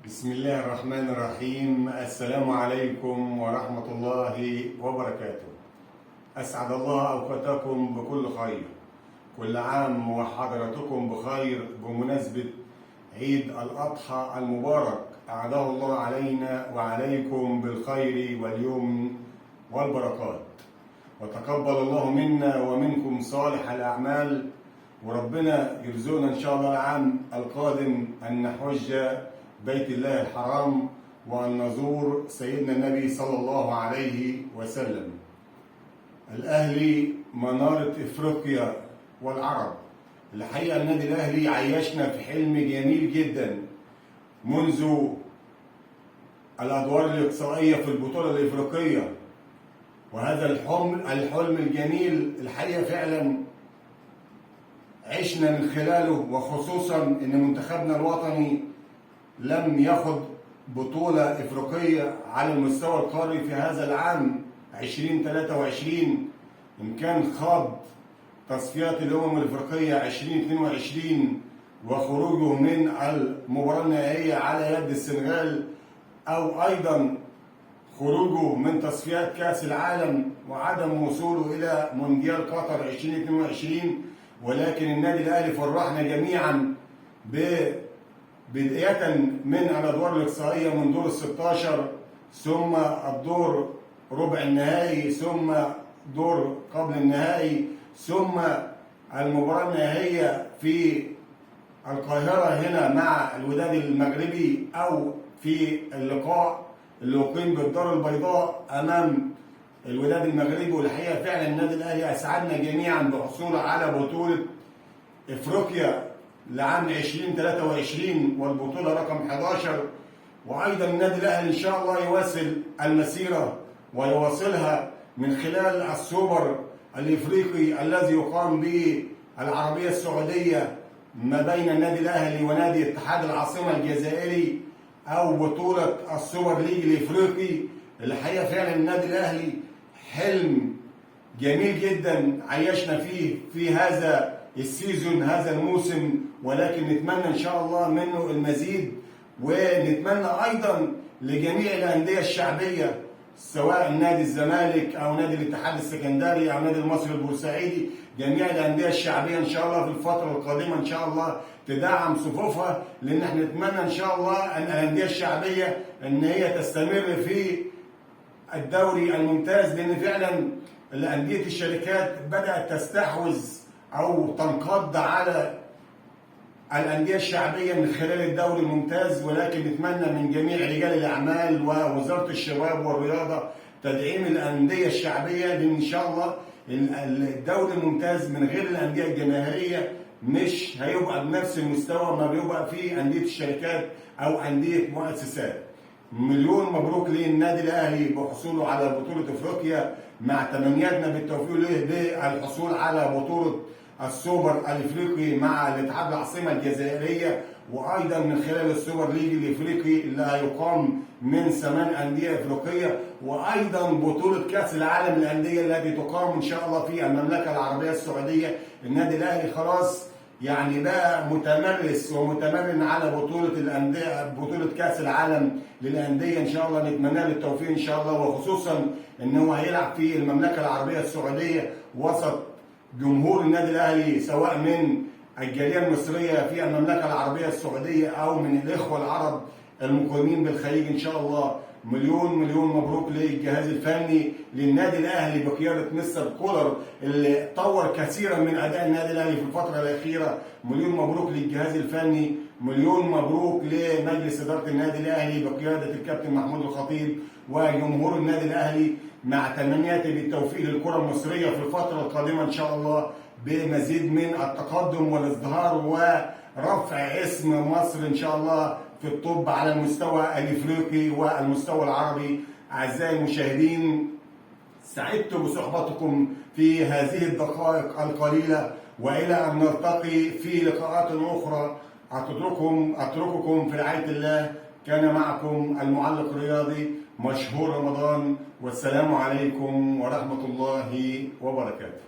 بسم الله الرحمن الرحيم. السلام عليكم ورحمة الله وبركاته. أسعد الله أوقاتكم بكل خير. كل عام وحضراتكم بخير بمناسبة عيد الأضحى المبارك. أعاده الله علينا وعليكم بالخير واليمن والبركات، وتقبل الله منا ومنكم صالح الأعمال، وربنا يرزقنا إن شاء الله العام القادم أن نحج بيت الله الحرام وأن نزور سيدنا النبي صلى الله عليه وسلم. الأهلي منارة إفريقيا والعرب. الحقيقة النادي الأهلي عيشنا في حلم جميل جدا منذ الأدوار الإقصائية في البطولة الإفريقية، وهذا الحلم الجميل الحقيقة فعلا عشنا من خلاله، وخصوصا ان منتخبنا الوطني لم ياخد بطولة افريقية على المستوى القاري في هذا العام 2023. ان كان خاض تصفيات الامم الافريقية 2022 وخروجه من المباراة النهائية على يد السنغال، او ايضا خروجه من تصفيات كأس العالم وعدم وصوله الى مونديال قطر 2022. ولكن النادي الاهلي فرحنا جميعا بداية من الادوار الاقصائية من دور ال16، ثم الدور ربع النهائي، ثم دور قبل النهائي، ثم المباراة النهائية في القاهرة هنا مع الوداد المغربي، او في اللقاء اللي أقيم بالدار البيضاء أمام الوداد المغربي. والحقيقة فعلا النادي الأهلي أسعدنا جميعا بحصوله على بطولة إفريقيا لعام 2023 والبطولة رقم 11. وأيضا النادي الأهلي إن شاء الله يواصل المسيرة ويواصلها من خلال السوبر الإفريقي الذي يقام به العربية السعودية ما بين النادي الأهلي ونادي اتحاد العاصمة الجزائري، أو بطولة السوبر ليج الإفريقي. الحقيقة فعلا النادي الأهلي حلم جميل جدا عيشنا فيه في هذا السيزون، هذا الموسم، ولكن نتمنى إن شاء الله منه المزيد. ونتمنى أيضا لجميع الأندية الشعبية، سواء نادي الزمالك أو نادي الاتحاد السكندري أو نادي المصري البورسعيدي، جميع الأندية الشعبية إن شاء الله في الفترة القادمة إن شاء الله تدعم صفوفها، لأن احنا نتمنى إن شاء الله أن الأندية الشعبية إن هي تستمر في الدوري الممتاز، لأن فعلا الأندية الشركات بدأت تستحوذ أو تنقض على الأندية الشعبية من خلال الدوري الممتاز. ولكن نتمنى من جميع رجال الأعمال ووزارة الشباب والرياضة تدعيم الأندية الشعبية، لأن إن شاء الله الدوري الممتاز من غير الأندية الجماهيرية مش هيبقى بنفس المستوى ما بيبقى فيه أندية الشركات أو أندية مؤسسات. مليون مبروك للنادي الأهلي بحصوله على بطولة أفريقيا، مع تمنياتنا بالتوفيق له بالحصول على بطولة السوبر الافريقي مع الاتحاد العاصمه الجزائريه، وايضا من خلال السوبر ليج الافريقي اللي هيقام من 8 انديه افريقيه، وايضا بطوله كاس العالم للانديه التي تقام ان شاء الله في المملكه العربيه السعوديه. النادي الاهلي خلاص يعني بقى متمرس ومتمرن على بطوله الانديه، بطوله كاس العالم للانديه ان شاء الله. نتمنى له التوفيق ان شاء الله، وخصوصا ان هو هيلعب في المملكه العربيه السعوديه وسط جمهور النادي الاهلي، سواء من الجاليه المصريه في المملكه العربيه السعوديه او من الاخوه العرب المقيمين بالخليج ان شاء الله. مليون مبروك للجهاز الفني للنادي الاهلي بقياده مستر كولر اللي طور كثيرا من اداء النادي الاهلي في الفتره الاخيره. مليون مبروك للجهاز الفني، مليون مبروك لمجلس اداره النادي الاهلي بقياده الكابتن محمود الخطيب وجمهور النادي الاهلي، مع تمنياتي بالتوفيق للكره المصريه في الفتره القادمه ان شاء الله بمزيد من التقدم والازدهار ورفع اسم مصر ان شاء الله في الطب على المستوى الافريقي والمستوى العربي. اعزائي المشاهدين، سعدت بصحبتكم في هذه الدقائق القليله، والى ان نلتقي في لقاءات اخرى اترككم في رعايه الله. كان معكم المعلق الرياضي مشهور رمضان، والسلام عليكم ورحمه الله وبركاته.